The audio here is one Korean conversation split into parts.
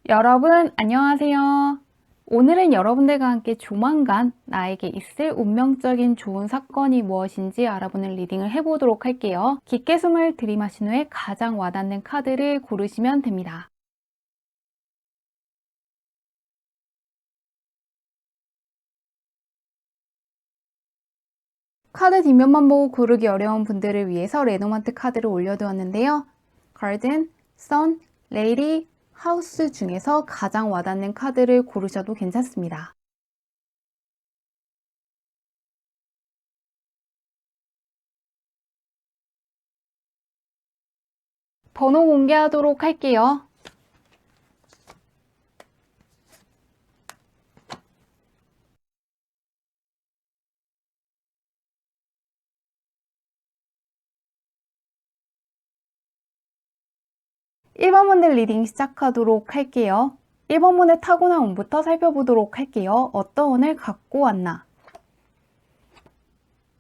여러분, 안녕하세요. 오늘은 여러분들과 함께 조만간 나에게 있을 운명적인 좋은 사건이 무엇인지 알아보는 리딩을 해보도록 할게요. 깊게 숨을 들이마신 후에 가장 와닿는 카드를 고르시면 됩니다. 카드 뒷면만 보고 고르기 어려운 분들을 위해서 레노만트 카드를 올려두었는데요. 가든, 선, 레이디, 하우스 중에서 가장 와닿는 카드를 고르셔도 괜찮습니다. 번호 공개하도록 할게요. 1번 분들 리딩 시작하도록 할게요. 1번 분의 타고난 운부터 살펴보도록 할게요. 어떤 운을 갖고 왔나?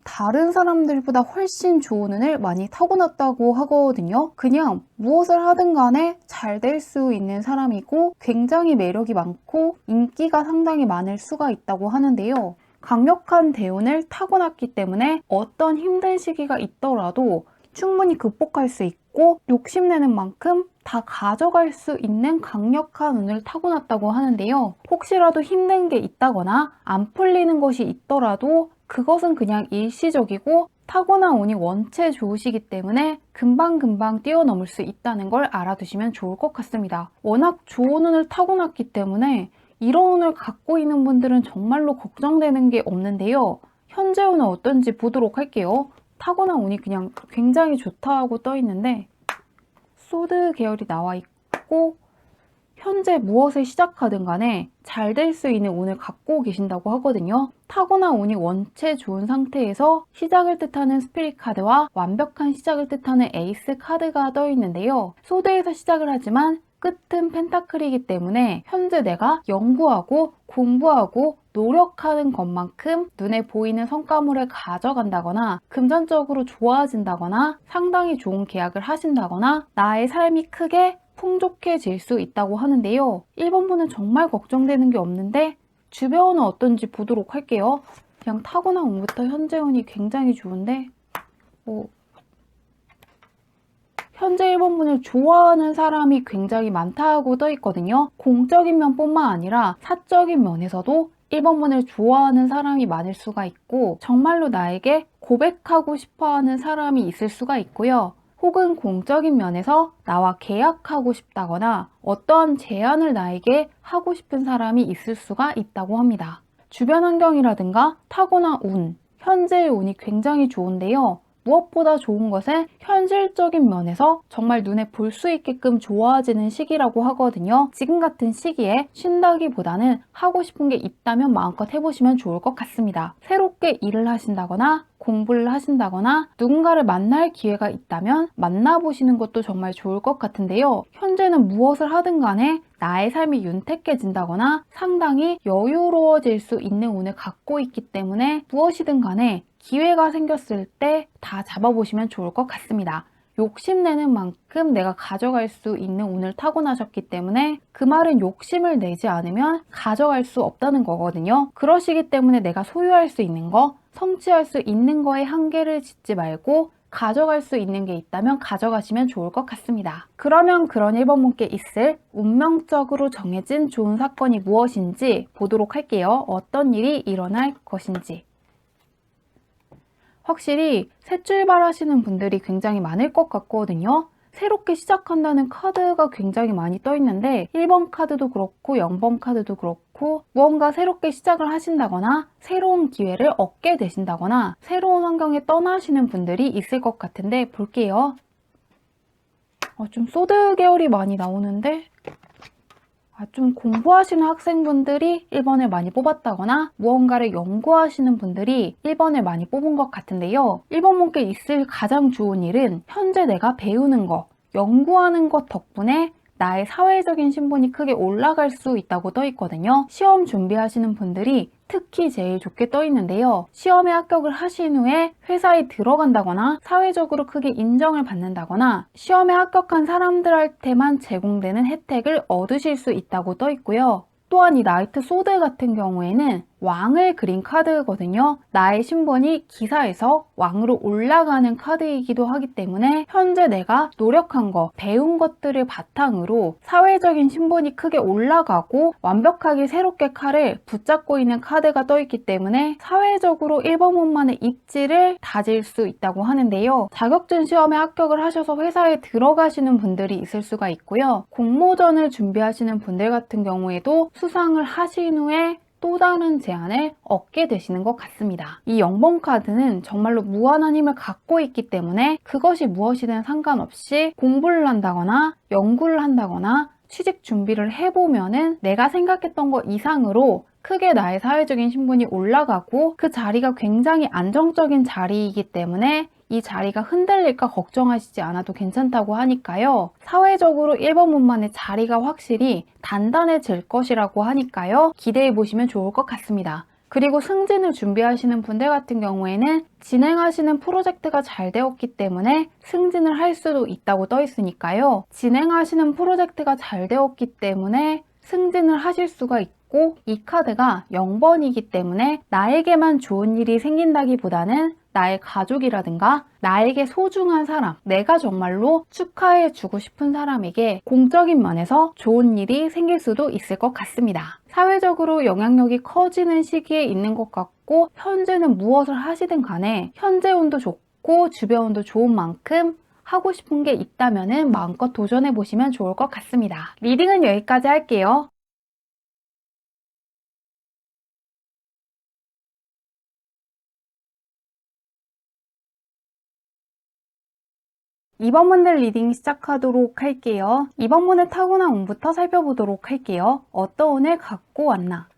다른 사람들보다 훨씬 좋은 운을 많이 타고났다고 하거든요. 그냥 무엇을 하든 간에 잘 될 수 있는 사람이고 굉장히 매력이 많고 인기가 상당히 많을 수가 있다고 하는데요. 강력한 대운을 타고났기 때문에 어떤 힘든 시기가 있더라도 충분히 극복할 수 있고 욕심내는 만큼 다 가져갈 수 있는 강력한 운을 타고났다고 하는데요. 혹시라도 힘든 게 있다거나 안 풀리는 것이 있더라도 그것은 그냥 일시적이고 타고난 운이 원체 좋으시기 때문에 금방금방 뛰어넘을 수 있다는 걸 알아두시면 좋을 것 같습니다. 워낙 좋은 운을 타고났기 때문에 이런 운을 갖고 있는 분들은 정말로 걱정되는 게 없는데요. 현재 운은 어떤지 보도록 할게요. 타고난 운이 그냥 굉장히 좋다고 떠 있는데 소드 계열이 나와 있고 현재 무엇을 시작하든 간에 잘 될 수 있는 운을 갖고 계신다고 하거든요. 타고난 운이 원체 좋은 상태에서 시작을 뜻하는 스피릿 카드와 완벽한 시작을 뜻하는 에이스 카드가 떠 있는데요. 소드에서 시작을 하지만 끝은 펜타클이기 때문에 현재 내가 연구하고 공부하고 노력하는 것만큼 눈에 보이는 성과물을 가져간다거나 금전적으로 좋아진다거나 상당히 좋은 계약을 하신다거나 나의 삶이 크게 풍족해질 수 있다고 하는데요. 1번 분은 정말 걱정되는 게 없는데 주변은 어떤지 보도록 할게요. 그냥 타고난 운부터 현재 운이 굉장히 좋은데 현재 1번 분을 좋아하는 사람이 굉장히 많다고 떠 있거든요. 공적인 면뿐만 아니라 사적인 면에서도 1번 분을 좋아하는 사람이 많을 수가 있고 정말로 나에게 고백하고 싶어하는 사람이 있을 수가 있고요. 혹은 공적인 면에서 나와 계약하고 싶다거나 어떠한 제안을 나에게 하고 싶은 사람이 있을 수가 있다고 합니다. 주변 환경이라든가 타고난 운, 현재의 운이 굉장히 좋은데요. 무엇보다 좋은 것은 현실적인 면에서 정말 눈에 볼 수 있게끔 좋아지는 시기라고 하거든요. 지금 같은 시기에 쉰다기보다는 하고 싶은 게 있다면 마음껏 해보시면 좋을 것 같습니다. 새롭게 일을 하신다거나 공부를 하신다거나 누군가를 만날 기회가 있다면 만나보시는 것도 정말 좋을 것 같은데요. 현재는 무엇을 하든 간에 나의 삶이 윤택해진다거나 상당히 여유로워질 수 있는 운을 갖고 있기 때문에 무엇이든 간에 기회가 생겼을 때 다 잡아보시면 좋을 것 같습니다. 욕심내는 만큼 내가 가져갈 수 있는 운을 타고나셨기 때문에 그 말은 욕심을 내지 않으면 가져갈 수 없다는 거거든요. 그러시기 때문에 내가 소유할 수 있는 거, 성취할 수 있는 거에 한계를 짓지 말고 가져갈 수 있는 게 있다면 가져가시면 좋을 것 같습니다. 그러면 그런 1번 분께 있을 운명적으로 정해진 좋은 사건이 무엇인지 보도록 할게요. 어떤 일이 일어날 것인지. 확실히 새 출발하시는 분들이 굉장히 많을 것 같거든요. 새롭게 시작한다는 카드가 굉장히 많이 떠 있는데 1번 카드도 그렇고 0번 카드도 그렇고 무언가 새롭게 시작을 하신다거나 새로운 기회를 얻게 되신다거나 새로운 환경에 떠나시는 분들이 있을 것 같은데 볼게요. 좀 소드 계열이 많이 나오는데 좀 공부하시는 학생분들이 1번을 많이 뽑았다거나 무언가를 연구하시는 분들이 1번을 많이 뽑은 것 같은데요. 1번 분께 있을 가장 좋은 일은 현재 내가 배우는 것, 연구하는 것 덕분에 나의 사회적인 신분이 크게 올라갈 수 있다고 떠 있거든요. 시험 준비하시는 분들이 특히 제일 좋게 떠 있는데요. 시험에 합격을 하신 후에 회사에 들어간다거나 사회적으로 크게 인정을 받는다거나 시험에 합격한 사람들한테만 제공되는 혜택을 얻으실 수 있다고 떠 있고요. 또한 이 나이트 소드 같은 경우에는 왕을 그린 카드거든요. 나의 신분이 기사에서 왕으로 올라가는 카드이기도 하기 때문에 현재 내가 노력한 거, 배운 것들을 바탕으로 사회적인 신분이 크게 올라가고 완벽하게 새롭게 칼을 붙잡고 있는 카드가 떠 있기 때문에 사회적으로 1번문만의 입지를 다질 수 있다고 하는데요. 자격증 시험에 합격을 하셔서 회사에 들어가시는 분들이 있을 수가 있고요. 공모전을 준비하시는 분들 같은 경우에도 수상을 하신 후에 또 다른 제안을 얻게 되시는 것 같습니다. 이 0번 카드는 정말로 무한한 힘을 갖고 있기 때문에 그것이 무엇이든 상관없이 공부를 한다거나 연구를 한다거나 취직 준비를 해보면은 내가 생각했던 것 이상으로 크게 나의 사회적인 신분이 올라가고 그 자리가 굉장히 안정적인 자리이기 때문에 이 자리가 흔들릴까 걱정하시지 않아도 괜찮다고 하니까요. 사회적으로 1번문만의 자리가 확실히 단단해질 것이라고 하니까요. 기대해 보시면 좋을 것 같습니다. 그리고 승진을 준비하시는 분들 같은 경우에는 진행하시는 프로젝트가 잘 되었기 때문에 승진을 할 수도 있다고 떠 있으니까요. 진행하시는 프로젝트가 잘 되었기 때문에 승진을 하실 수가 있고 이 카드가 0번이기 때문에 나에게만 좋은 일이 생긴다기보다는 나의 가족이라든가 나에게 소중한 사람, 내가 정말로 축하해주고 싶은 사람에게 공적인 면에서 좋은 일이 생길 수도 있을 것 같습니다. 사회적으로 영향력이 커지는 시기에 있는 것 같고 현재는 무엇을 하시든 간에 현재 운도 좋고 주변 운도 좋은 만큼 하고 싶은 게 있다면 마음껏 도전해 보시면 좋을 것 같습니다. 리딩은 여기까지 할게요. 이번 문들 리딩 시작하도록 할게요. 이번 문의 타고난 운부터 살펴보도록 할게요. 어떤 운을 갖고 왔나?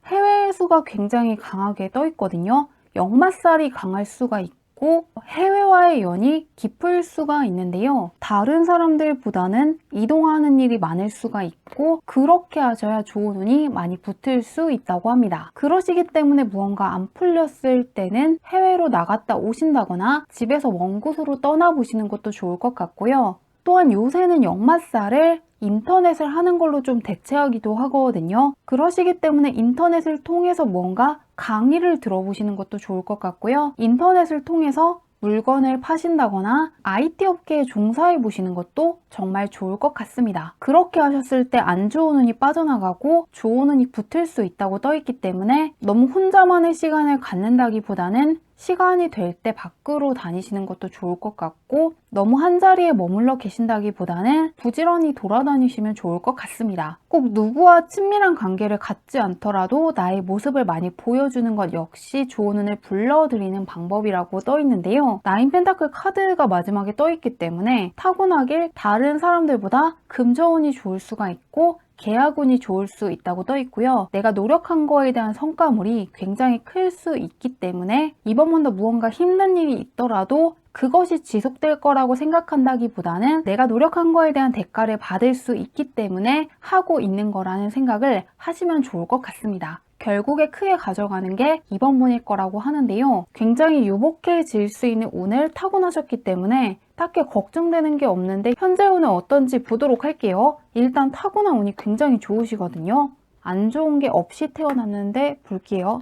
해외의 수가 굉장히 강하게 떠 있거든요. 역마살이 강할 수가 있고 해외와의 연이 깊을 수가 있는데요. 다른 사람들보다는 이동하는 일이 많을 수가 있고 그렇게 하셔야 좋은 운이 많이 붙을 수 있다고 합니다. 그러시기 때문에 무언가 안 풀렸을 때는 해외로 나갔다 오신다거나 집에서 먼 곳으로 떠나보시는 것도 좋을 것 같고요. 또한 요새는 역마살을 인터넷을 하는 걸로 좀 대체하기도 하거든요. 그러시기 때문에 인터넷을 통해서 뭔가 강의를 들어보시는 것도 좋을 것 같고요. 인터넷을 통해서 물건을 파신다거나 IT 업계에 종사해 보시는 것도 정말 좋을 것 같습니다. 그렇게 하셨을 때 안 좋은 운이 빠져나가고 좋은 운이 붙을 수 있다고 떠 있기 때문에 너무 혼자만의 시간을 갖는다기보다는 시간이 될 때 밖으로 다니시는 것도 좋을 것 같고 너무 한자리에 머물러 계신다기보다는 부지런히 돌아다니시면 좋을 것 같습니다. 꼭 누구와 친밀한 관계를 갖지 않더라도 나의 모습을 많이 보여주는 것 역시 좋은 운을 불러들이는 방법이라고 떠 있는데요. 나인 펜타클 카드가 마지막에 떠 있기 때문에 타고나길 다른 사람들보다 금전운이 좋을 수가 있고 계약운이 좋을 수 있다고 떠 있고요. 내가 노력한 거에 대한 성과물이 굉장히 클 수 있기 때문에 이번 문도 무언가 힘든 일이 있더라도 그것이 지속될 거라고 생각한다기보다는 내가 노력한 거에 대한 대가를 받을 수 있기 때문에 하고 있는 거라는 생각을 하시면 좋을 것 같습니다. 결국에 크게 가져가는 게 이번 문일 거라고 하는데요. 굉장히 유복해질 수 있는 운을 타고나셨기 때문에 딱히 걱정되는 게 없는데 현재 운은 어떤지 보도록 할게요. 일단 타고난 운이 굉장히 좋으시거든요. 안 좋은 게 없이 태어났는데 볼게요.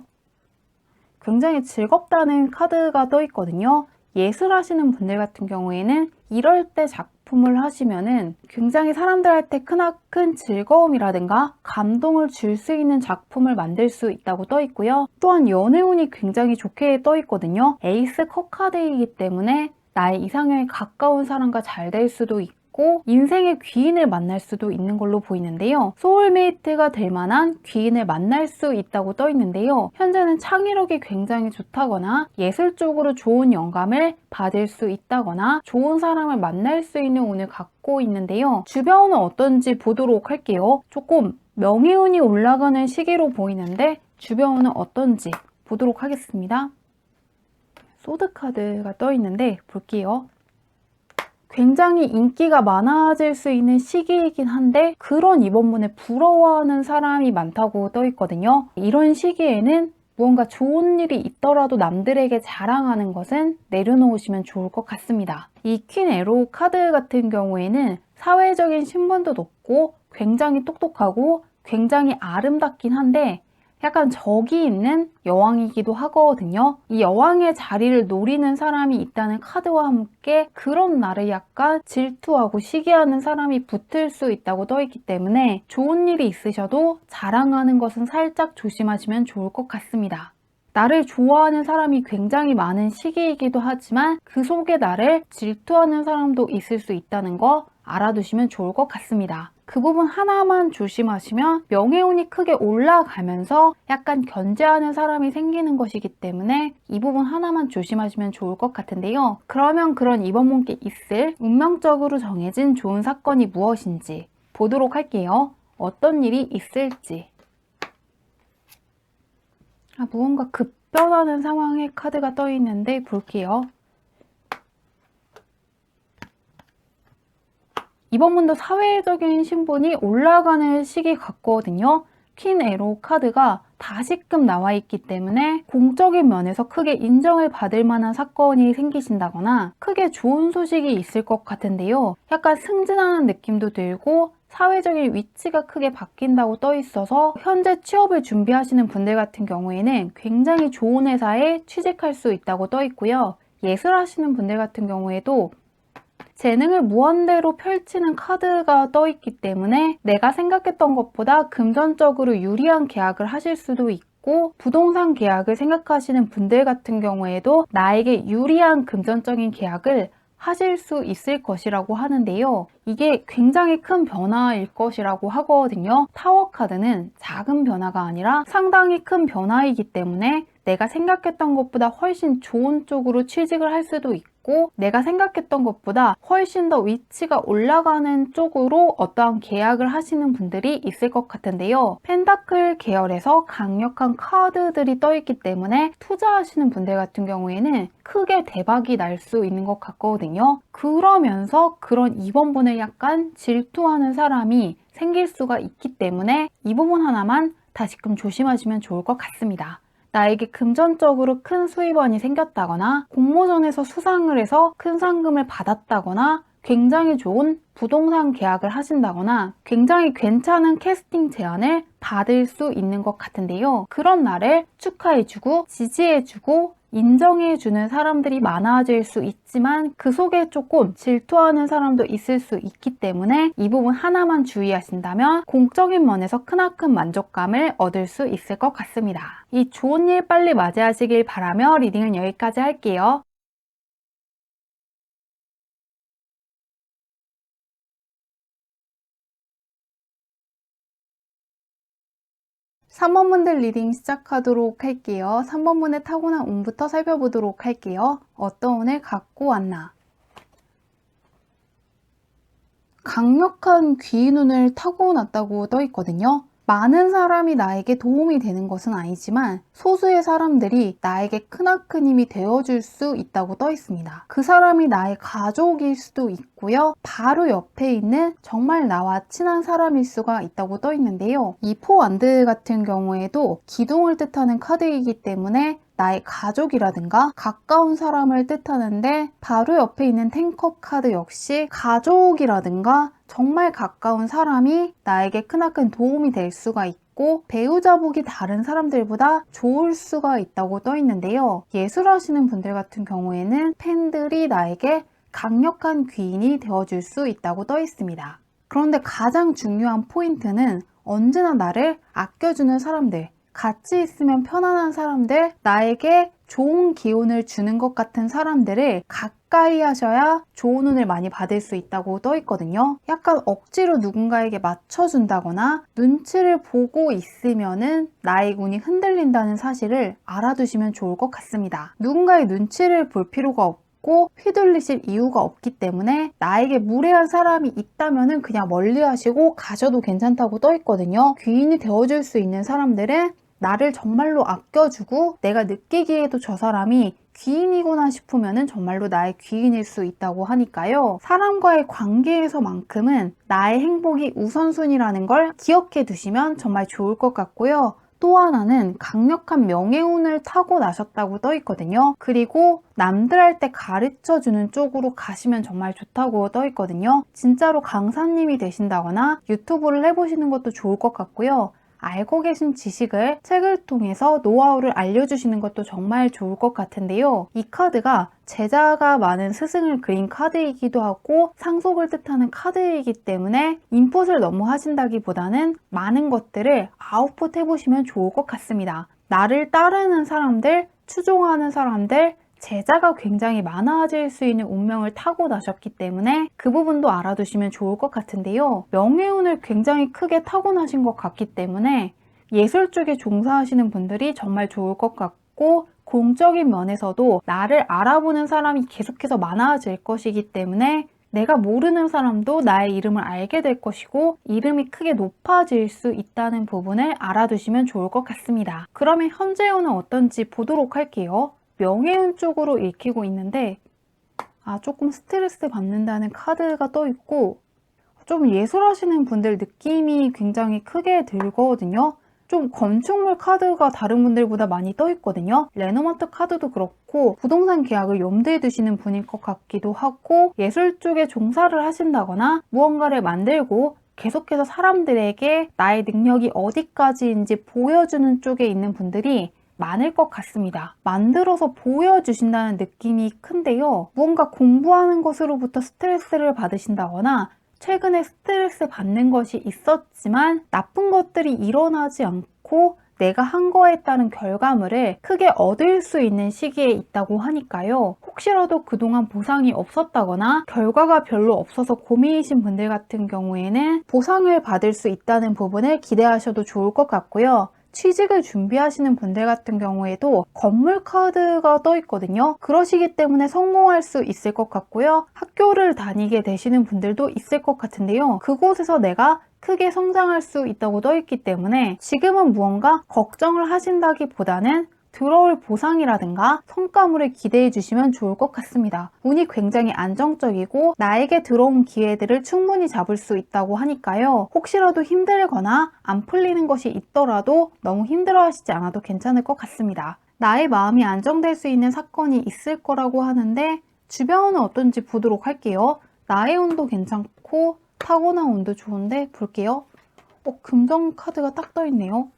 굉장히 즐겁다는 카드가 떠 있거든요. 예술하시는 분들 같은 경우에는 이럴 때 작품을 하시면은 굉장히 사람들한테 크나큰 즐거움이라든가 감동을 줄 수 있는 작품을 만들 수 있다고 떠 있고요. 또한 연애운이 굉장히 좋게 떠 있거든요. 에이스 컵 카드이기 때문에 나의 이상형에 가까운 사람과 잘 될 수도 있고 인생의 귀인을 만날 수도 있는 걸로 보이는데요. 소울메이트가 될 만한 귀인을 만날 수 있다고 떠 있는데요. 현재는 창의력이 굉장히 좋다거나 예술 쪽으로 좋은 영감을 받을 수 있다거나 좋은 사람을 만날 수 있는 운을 갖고 있는데요. 주변은 어떤지 보도록 할게요. 조금 명예운이 올라가는 시기로 보이는데 주변은 어떤지 보도록 하겠습니다. 소드 카드가 떠 있는데 볼게요. 굉장히 인기가 많아질 수 있는 시기이긴 한데 그런 이번문을 부러워하는 사람이 많다고 떠 있거든요. 이런 시기에는 무언가 좋은 일이 있더라도 남들에게 자랑하는 것은 내려놓으시면 좋을 것 같습니다. 이 퀸 에로 카드 같은 경우에는 사회적인 신분도 높고 굉장히 똑똑하고 굉장히 아름답긴 한데 약간 적이 있는 여왕이기도 하거든요. 이 여왕의 자리를 노리는 사람이 있다는 카드와 함께 그런 나를 약간 질투하고 시기하는 사람이 붙을 수 있다고 떠 있기 때문에 좋은 일이 있으셔도 자랑하는 것은 살짝 조심하시면 좋을 것 같습니다. 나를 좋아하는 사람이 굉장히 많은 시기이기도 하지만 그 속에 나를 질투하는 사람도 있을 수 있다는 거 알아두시면 좋을 것 같습니다. 그 부분 하나만 조심하시면 명예운이 크게 올라가면서 약간 견제하는 사람이 생기는 것이기 때문에 이 부분 하나만 조심하시면 좋을 것 같은데요. 그러면 그런 이번 분께 있을 운명적으로 정해진 좋은 사건이 무엇인지 보도록 할게요. 어떤 일이 있을지. 무언가 급변하는 상황의 카드가 떠 있는데 볼게요. 이번 분도 사회적인 신분이 올라가는 시기 같거든요. 퀸 에로 카드가 다시금 나와 있기 때문에 공적인 면에서 크게 인정을 받을 만한 사건이 생기신다거나 크게 좋은 소식이 있을 것 같은데요. 약간 승진하는 느낌도 들고 사회적인 위치가 크게 바뀐다고 떠 있어서 현재 취업을 준비하시는 분들 같은 경우에는 굉장히 좋은 회사에 취직할 수 있다고 떠 있고요. 예술하시는 분들 같은 경우에도 재능을 무한대로 펼치는 카드가 떠 있기 때문에 내가 생각했던 것보다 금전적으로 유리한 계약을 하실 수도 있고 부동산 계약을 생각하시는 분들 같은 경우에도 나에게 유리한 금전적인 계약을 하실 수 있을 것이라고 하는데요. 이게 굉장히 큰 변화일 것이라고 하거든요. 타워 카드는 작은 변화가 아니라 상당히 큰 변화이기 때문에 내가 생각했던 것보다 훨씬 좋은 쪽으로 취직을 할 수도 있고 내가 생각했던 것보다 훨씬 더 위치가 올라가는 쪽으로 어떠한 계약을 하시는 분들이 있을 것 같은데요. 펜타클 계열에서 강력한 카드들이 떠 있기 때문에 투자하시는 분들 같은 경우에는 크게 대박이 날 수 있는 것 같거든요. 그러면서 그런 이번분을 약간 질투하는 사람이 생길 수가 있기 때문에 이 부분 하나만 다시금 조심하시면 좋을 것 같습니다. 나에게 금전적으로 큰 수입원이 생겼다거나 공모전에서 수상을 해서 큰 상금을 받았다거나 굉장히 좋은 부동산 계약을 하신다거나 굉장히 괜찮은 캐스팅 제안을 받을 수 있는 것 같은데요. 그런 날을 축하해주고 지지해주고 인정해주는 사람들이 많아질 수 있지만 그 속에 조금 질투하는 사람도 있을 수 있기 때문에 이 부분 하나만 주의하신다면 공적인 면에서 크나큰 만족감을 얻을 수 있을 것 같습니다. 이 좋은 일 빨리 맞이하시길 바라며 리딩은 여기까지 할게요. 3번분들 리딩 시작하도록 할게요. 3번분의 타고난 운부터 살펴보도록 할게요. 어떤 운을 갖고 왔나? 강력한 귀인 운을 타고났다고 떠 있거든요. 많은 사람이 나에게 도움이 되는 것은 아니지만 소수의 사람들이 나에게 크나큰 힘이 되어줄 수 있다고 떠 있습니다. 그 사람이 나의 가족일 수도 있고요. 바로 옆에 있는 정말 나와 친한 사람일 수가 있다고 떠 있는데요. 이 포완드 같은 경우에도 기둥을 뜻하는 카드이기 때문에 나의 가족이라든가 가까운 사람을 뜻하는데 바로 옆에 있는 텐컵 카드 역시 가족이라든가 정말 가까운 사람이 나에게 크나큰 도움이 될 수가 있고 배우자복이 다른 사람들보다 좋을 수가 있다고 떠 있는데요. 예술하시는 분들 같은 경우에는 팬들이 나에게 강력한 귀인이 되어줄 수 있다고 떠 있습니다. 그런데 가장 중요한 포인트는 언제나 나를 아껴주는 사람들, 같이 있으면 편안한 사람들, 나에게 좋은 기운을 주는 것 같은 사람들을 가까이 하셔야 좋은 운을 많이 받을 수 있다고 떠 있거든요. 약간 억지로 누군가에게 맞춰준다거나 눈치를 보고 있으면은 나의 운이 흔들린다는 사실을 알아두시면 좋을 것 같습니다. 누군가의 눈치를 볼 필요가 없고 휘둘리실 이유가 없기 때문에 나에게 무례한 사람이 있다면은 그냥 멀리 하시고 가셔도 괜찮다고 떠 있거든요. 귀인이 되어줄 수 있는 사람들은 나를 정말로 아껴주고 내가 느끼기에도 저 사람이 귀인이구나 싶으면 정말로 나의 귀인일 수 있다고 하니까요. 사람과의 관계에서만큼은 나의 행복이 우선순위라는 걸 기억해 두시면 정말 좋을 것 같고요. 또 하나는 강력한 명예운을 타고나셨다고 떠 있거든요. 그리고 남들한테 가르쳐주는 쪽으로 가시면 정말 좋다고 떠 있거든요. 진짜로 강사님이 되신다거나 유튜브를 해보시는 것도 좋을 것 같고요. 알고 계신 지식을 책을 통해서 노하우를 알려주시는 것도 정말 좋을 것 같은데요. 이 카드가 제자가 많은 스승을 그린 카드이기도 하고 상속을 뜻하는 카드이기 때문에 인풋을 너무 하신다기보다는 많은 것들을 아웃풋 해보시면 좋을 것 같습니다. 나를 따르는 사람들, 추종하는 사람들, 제자가 굉장히 많아질 수 있는 운명을 타고나셨기 때문에 그 부분도 알아두시면 좋을 것 같은데요. 명예운을 굉장히 크게 타고나신 것 같기 때문에 예술 쪽에 종사하시는 분들이 정말 좋을 것 같고 공적인 면에서도 나를 알아보는 사람이 계속해서 많아질 것이기 때문에 내가 모르는 사람도 나의 이름을 알게 될 것이고 이름이 크게 높아질 수 있다는 부분을 알아두시면 좋을 것 같습니다. 그러면 현재운은 어떤지 보도록 할게요. 명예운 쪽으로 읽히고 있는데 조금 스트레스 받는다는 카드가 떠 있고 좀 예술하시는 분들 느낌이 굉장히 크게 들거든요. 좀 건축물 카드가 다른 분들보다 많이 떠 있거든요. 레노마트 카드도 그렇고 부동산 계약을 염두에 두시는 분일 것 같기도 하고 예술 쪽에 종사를 하신다거나 무언가를 만들고 계속해서 사람들에게 나의 능력이 어디까지인지 보여주는 쪽에 있는 분들이 많을 것 같습니다. 만들어서 보여주신다는 느낌이 큰데요. 무언가 공부하는 것으로부터 스트레스를 받으신다거나 최근에 스트레스 받는 것이 있었지만 나쁜 것들이 일어나지 않고 내가 한 거에 따른 결과물을 크게 얻을 수 있는 시기에 있다고 하니까요. 혹시라도 그동안 보상이 없었다거나 결과가 별로 없어서 고민이신 분들 같은 경우에는 보상을 받을 수 있다는 부분을 기대하셔도 좋을 것 같고요. 취직을 준비하시는 분들 같은 경우에도 건물 카드가 떠 있거든요. 그러시기 때문에 성공할 수 있을 것 같고요. 학교를 다니게 되시는 분들도 있을 것 같은데요. 그곳에서 내가 크게 성장할 수 있다고 떠 있기 때문에 지금은 무언가 걱정을 하신다기보다는 들어올 보상이라든가 성과물을 기대해 주시면 좋을 것 같습니다. 운이 굉장히 안정적이고 나에게 들어온 기회들을 충분히 잡을 수 있다고 하니까요. 혹시라도 힘들거나 안 풀리는 것이 있더라도 너무 힘들어 하시지 않아도 괜찮을 것 같습니다. 나의 마음이 안정될 수 있는 사건이 있을 거라고 하는데 주변은 어떤지 보도록 할게요. 나의 운도 괜찮고 타고난 운도 좋은데 볼게요. 금전 카드가 딱 떠 있네요.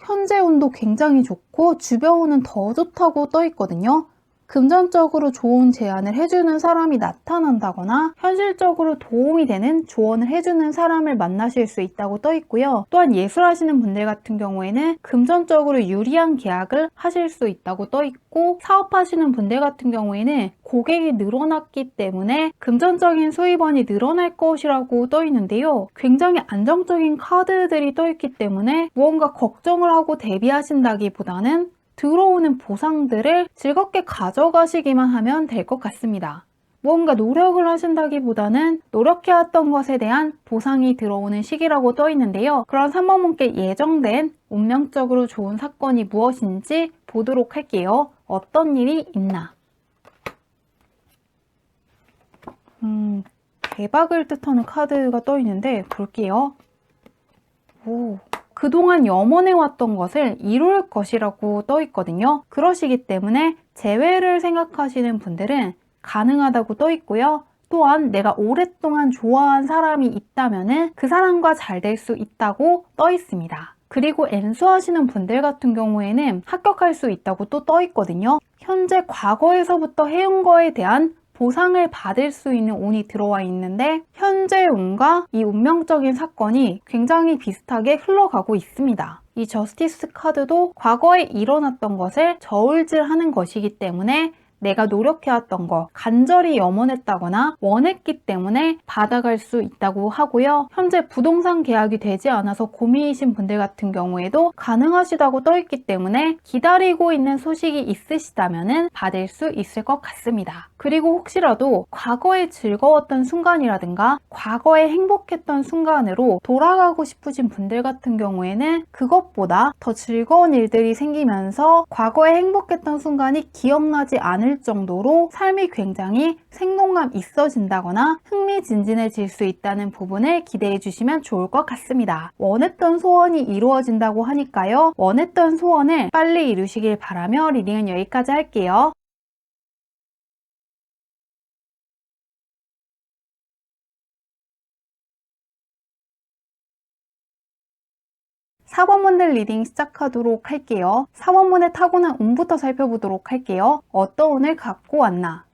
현재 운도 굉장히 좋고 주변 운은 더 좋다고 떠 있거든요. 금전적으로 좋은 제안을 해주는 사람이 나타난다거나 현실적으로 도움이 되는 조언을 해주는 사람을 만나실 수 있다고 떠 있고요. 또한 예술하시는 분들 같은 경우에는 금전적으로 유리한 계약을 하실 수 있다고 떠 있고 사업하시는 분들 같은 경우에는 고객이 늘어났기 때문에 금전적인 수입원이 늘어날 것이라고 떠 있는데요. 굉장히 안정적인 카드들이 떠 있기 때문에 무언가 걱정을 하고 대비하신다기보다는 들어오는 보상들을 즐겁게 가져가시기만 하면 될 것 같습니다. 무언가 노력을 하신다기보다는 노력해왔던 것에 대한 보상이 들어오는 시기라고 떠 있는데요. 그런 3번 분께 예정된 운명적으로 좋은 사건이 무엇인지 보도록 할게요. 어떤 일이 있나? 대박을 뜻하는 카드가 떠 있는데 볼게요. 그동안 염원해왔던 것을 이룰 것이라고 떠 있거든요. 그러시기 때문에 재회를 생각하시는 분들은 가능하다고 떠 있고요. 또한 내가 오랫동안 좋아한 사람이 있다면 그 사람과 잘 될 수 있다고 떠 있습니다. 그리고 엔수하시는 분들 같은 경우에는 합격할 수 있다고 또 떠 있거든요. 현재 과거에서부터 해온 거에 대한 보상을 받을 수 있는 운이 들어와 있는데 현재 운과 이 운명적인 사건이 굉장히 비슷하게 흘러가고 있습니다. 이 저스티스 카드도 과거에 일어났던 것을 저울질하는 것이기 때문에 내가 노력해왔던 거, 간절히 염원했다거나 원했기 때문에 받아갈 수 있다고 하고요. 현재 부동산 계약이 되지 않아서 고민이신 분들 같은 경우에도 가능하시다고 떠있기 때문에 기다리고 있는 소식이 있으시다면 받을 수 있을 것 같습니다. 그리고 혹시라도 과거에 즐거웠던 순간이라든가 과거에 행복했던 순간으로 돌아가고 싶으신 분들 같은 경우에는 그것보다 더 즐거운 일들이 생기면서 과거에 행복했던 순간이 기억나지 않을 정도로 삶이 굉장히 생동감 있어진다거나 흥미진진해질 수 있다는 부분을 기대해 주시면 좋을 것 같습니다. 원했던 소원이 이루어진다고 하니까요. 원했던 소원을 빨리 이루시길 바라며 리딩은 여기까지 할게요. 4번문들 리딩 시작하도록 할게요. 4번문의 타고난 운부터 살펴보도록 할게요. 어떤 운을 갖고 왔나?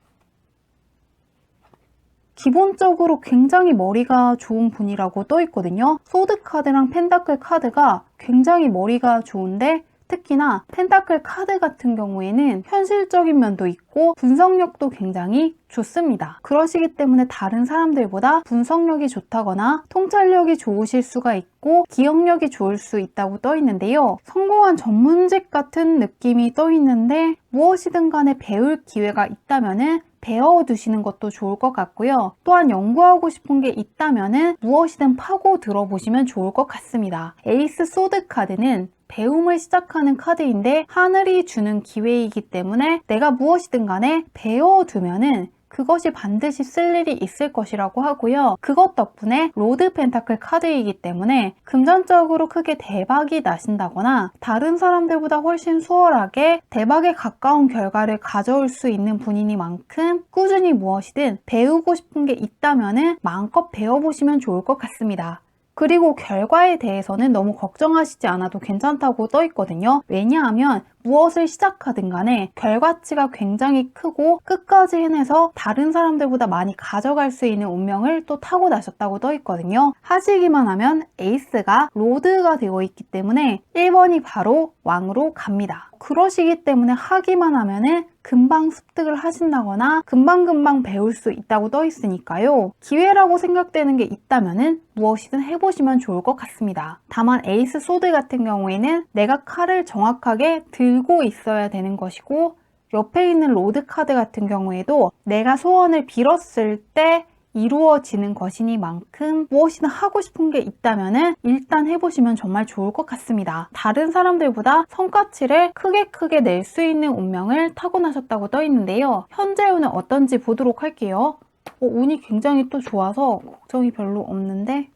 기본적으로 굉장히 머리가 좋은 분이라고 떠있거든요. 소드 카드랑 펜타클 카드가 굉장히 머리가 좋은데 특히나 펜타클 카드 같은 경우에는 현실적인 면도 있고 분석력도 굉장히 좋습니다. 그러시기 때문에 다른 사람들보다 분석력이 좋다거나 통찰력이 좋으실 수가 있고 기억력이 좋을 수 있다고 떠있는데요. 성공한 전문직 같은 느낌이 떠있는데 무엇이든 간에 배울 기회가 있다면 배워두시는 것도 좋을 것 같고요. 또한 연구하고 싶은 게 있다면 무엇이든 파고 들어보시면 좋을 것 같습니다. 에이스 소드 카드는 배움을 시작하는 카드인데 하늘이 주는 기회이기 때문에 내가 무엇이든 간에 배워두면은 그것이 반드시 쓸 일이 있을 것이라고 하고요. 그것 덕분에 로드 펜타클 카드이기 때문에 금전적으로 크게 대박이 나신다거나 다른 사람들보다 훨씬 수월하게 대박에 가까운 결과를 가져올 수 있는 분이니만큼 꾸준히 무엇이든 배우고 싶은 게 있다면 마음껏 배워보시면 좋을 것 같습니다. 그리고 결과에 대해서는 너무 걱정하시지 않아도 괜찮다고 떠있거든요. 왜냐하면 무엇을 시작하든 간에 결과치가 굉장히 크고 끝까지 해내서 다른 사람들보다 많이 가져갈 수 있는 운명을 또 타고나셨다고 떠있거든요. 하시기만 하면 에이스가 로드가 되어 있기 때문에 1번이 바로 왕으로 갑니다. 그러시기 때문에 하기만 하면은 금방 습득을 하신다거나 금방금방 배울 수 있다고 떠있으니까요. 기회라고 생각되는 게 있다면은 무엇이든 해보시면 좋을 것 같습니다. 다만 에이스 소드 같은 경우에는 내가 칼을 정확하게 들고 있어야 되는 것이고 옆에 있는 로드 카드 같은 경우에도 내가 소원을 빌었을 때 이루어지는 것이니만큼 무엇이든 하고 싶은 게 있다면 일단 해보시면 정말 좋을 것 같습니다. 다른 사람들보다 성과치를 크게 낼 수 있는 운명을 타고나셨다고 떠있는데요. 현재 운은 어떤지 보도록 할게요. 운이 굉장히 또 좋아서 걱정이 별로 없는데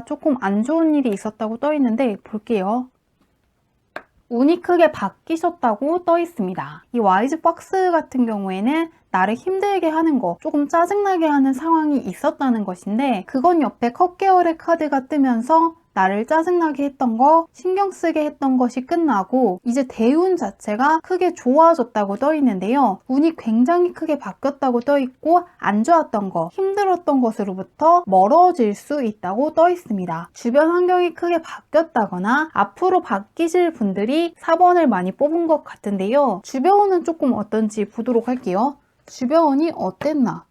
조금 안 좋은 일이 있었다고 떠있는데 볼게요. 운이 크게 바뀌셨다고 떠있습니다. 이 와이즈 박스 같은 경우에는 나를 힘들게 하는 거, 조금 짜증나게 하는 상황이 있었다는 것인데 그건 옆에 컵계열의 카드가 뜨면서 나를 짜증나게 했던 거, 신경 쓰게 했던 것이 끝나고 이제 대운 자체가 크게 좋아졌다고 떠있는데요. 운이 굉장히 크게 바뀌었다고 떠있고 안 좋았던 거, 힘들었던 것으로부터 멀어질 수 있다고 떠있습니다. 주변 환경이 크게 바뀌었다거나 앞으로 바뀌실 분들이 4번을 많이 뽑은 것 같은데요. 주변은 조금 어떤지 보도록 할게요. 주변이 어땠나?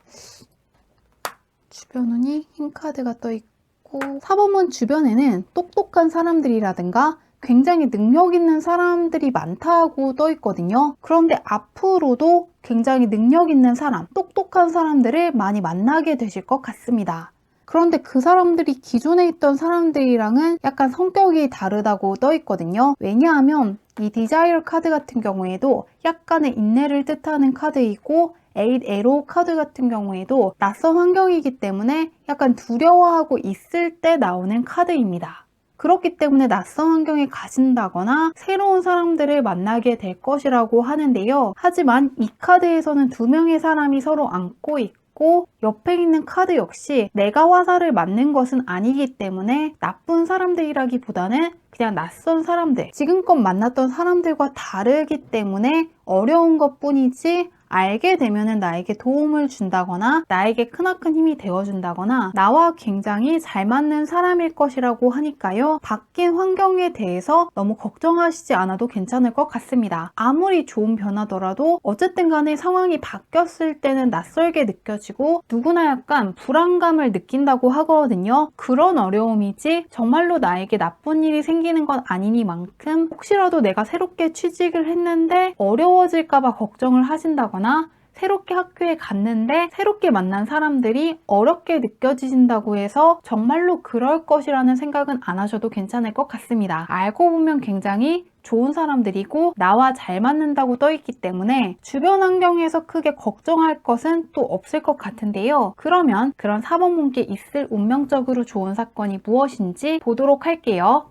주변운이 흰 카드가 떠있고 4번문 주변에는 똑똑한 사람들이라든가 굉장히 능력 있는 사람들이 많다고 떠있거든요. 그런데 앞으로도 굉장히 능력 있는 사람, 똑똑한 사람들을 많이 만나게 되실 것 같습니다. 그런데 그 사람들이 기존에 있던 사람들이랑은 약간 성격이 다르다고 떠있거든요. 왜냐하면 이 디자이어 카드 같은 경우에도 약간의 인내를 뜻하는 카드이고 8 에로 카드 같은 경우에도 낯선 환경이기 때문에 약간 두려워하고 있을 때 나오는 카드입니다. 그렇기 때문에 낯선 환경에 가신다거나 새로운 사람들을 만나게 될 것이라고 하는데요. 하지만 이 카드에서는 2명의 사람이 서로 안고 있고 옆에 있는 카드 역시 내가 화살을 맞는 것은 아니기 때문에 나쁜 사람들이라기보다는 그냥 낯선 사람들, 지금껏 만났던 사람들과 다르기 때문에 어려운 것 뿐이지 알게 되면은 나에게 도움을 준다거나 나에게 크나큰 힘이 되어준다거나 나와 굉장히 잘 맞는 사람일 것이라고 하니까요. 바뀐 환경에 대해서 너무 걱정하시지 않아도 괜찮을 것 같습니다. 아무리 좋은 변화더라도 어쨌든 간에 상황이 바뀌었을 때는 낯설게 느껴지고 누구나 약간 불안감을 느낀다고 하거든요. 그런 어려움이지 정말로 나에게 나쁜 일이 생기는 건 아니니만큼 혹시라도 내가 새롭게 취직을 했는데 어려워질까봐 걱정을 하신다거나 새롭게 학교에 갔는데 새롭게 만난 사람들이 어렵게 느껴지신다고 해서 정말로 그럴 것이라는 생각은 안 하셔도 괜찮을 것 같습니다. 알고 보면 굉장히 좋은 사람들이고 나와 잘 맞는다고 떠있기 때문에 주변 환경에서 크게 걱정할 것은 또 없을 것 같은데요. 그러면 그런 4번 분께 있을 운명적으로 좋은 사건이 무엇인지 보도록 할게요.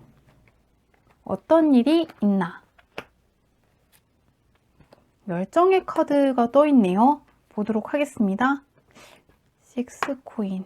어떤 일이 있나? 열정의 카드가 떠있네요. 보도록 하겠습니다. 6 코인.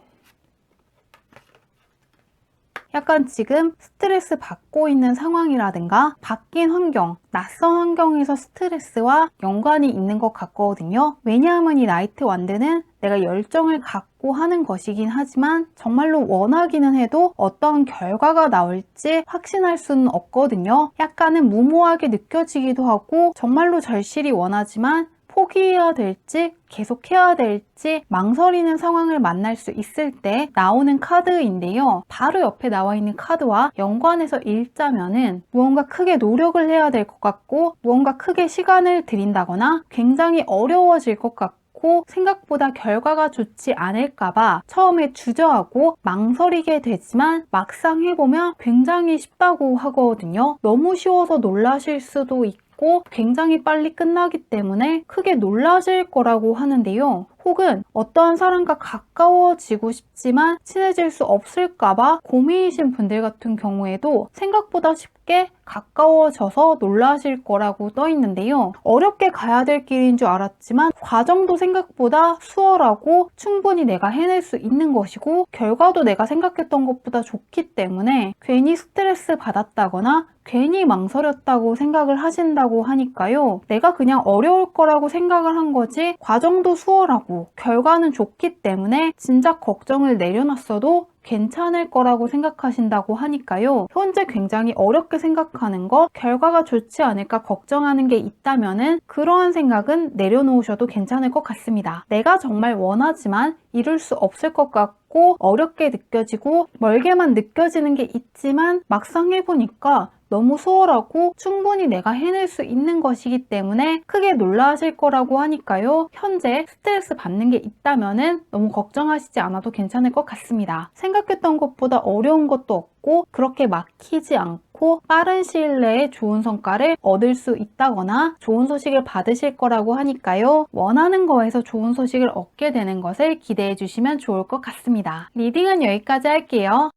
약간 지금 스트레스 받고 있는 상황이라든가 바뀐 환경, 낯선 환경에서 스트레스와 연관이 있는 것 같거든요. 왜냐하면 이 나이트 완드는 내가 열정을 갖고 하는 것이긴 하지만 정말로 원하기는 해도 어떤 결과가 나올지 확신할 수는 없거든요. 약간은 무모하게 느껴지기도 하고 정말로 절실히 원하지만 포기해야 될지 계속해야 될지 망설이는 상황을 만날 수 있을 때 나오는 카드인데요. 바로 옆에 나와 있는 카드와 연관해서 읽자면은 무언가 크게 노력을 해야 될 것 같고 무언가 크게 시간을 들인다거나 굉장히 어려워질 것 같고 생각보다 결과가 좋지 않을까봐 처음에 주저하고 망설이게 되지만 막상 해보면 굉장히 쉽다고 하거든요. 너무 쉬워서 놀라실 수도 있고 굉장히 빨리 끝나기 때문에 크게 놀라실 거라고 하는데요. 혹은 어떠한 사람과 가까워지고 싶지만 친해질 수 없을까봐 고민이신 분들 같은 경우에도 생각보다 쉽게 가까워져서 놀라실 거라고 떠 있는데요. 어렵게 가야 될 길인 줄 알았지만 과정도 생각보다 수월하고 충분히 내가 해낼 수 있는 것이고 결과도 내가 생각했던 것보다 좋기 때문에 괜히 스트레스 받았다거나 괜히 망설였다고 생각을 하신다고 하니까요. 내가 그냥 어려울 거라고 생각을 한 거지 과정도 수월하고 결과는 좋기 때문에 진작 걱정을 내려놨어도 괜찮을 거라고 생각하신다고 하니까요. 현재 굉장히 어렵게 생각하는 것, 결과가 좋지 않을까 걱정하는 게 있다면은 그러한 생각은 내려놓으셔도 괜찮을 것 같습니다. 내가 정말 원하지만 이룰 수 없을 것 같고 어렵게 느껴지고 멀게만 느껴지는 게 있지만 막상 해보니까 너무 수월하고 충분히 내가 해낼 수 있는 것이기 때문에 크게 놀라실 거라고 하니까요. 현재 스트레스 받는 게 있다면은 너무 걱정하시지 않아도 괜찮을 것 같습니다. 생각했던 것보다 어려운 것도 없고 그렇게 막히지 않고 빠른 시일 내에 좋은 성과를 얻을 수 있다거나 좋은 소식을 받으실 거라고 하니까요. 원하는 거에서 좋은 소식을 얻게 되는 것을 기대해 주시면 좋을 것 같습니다. 리딩은 여기까지 할게요.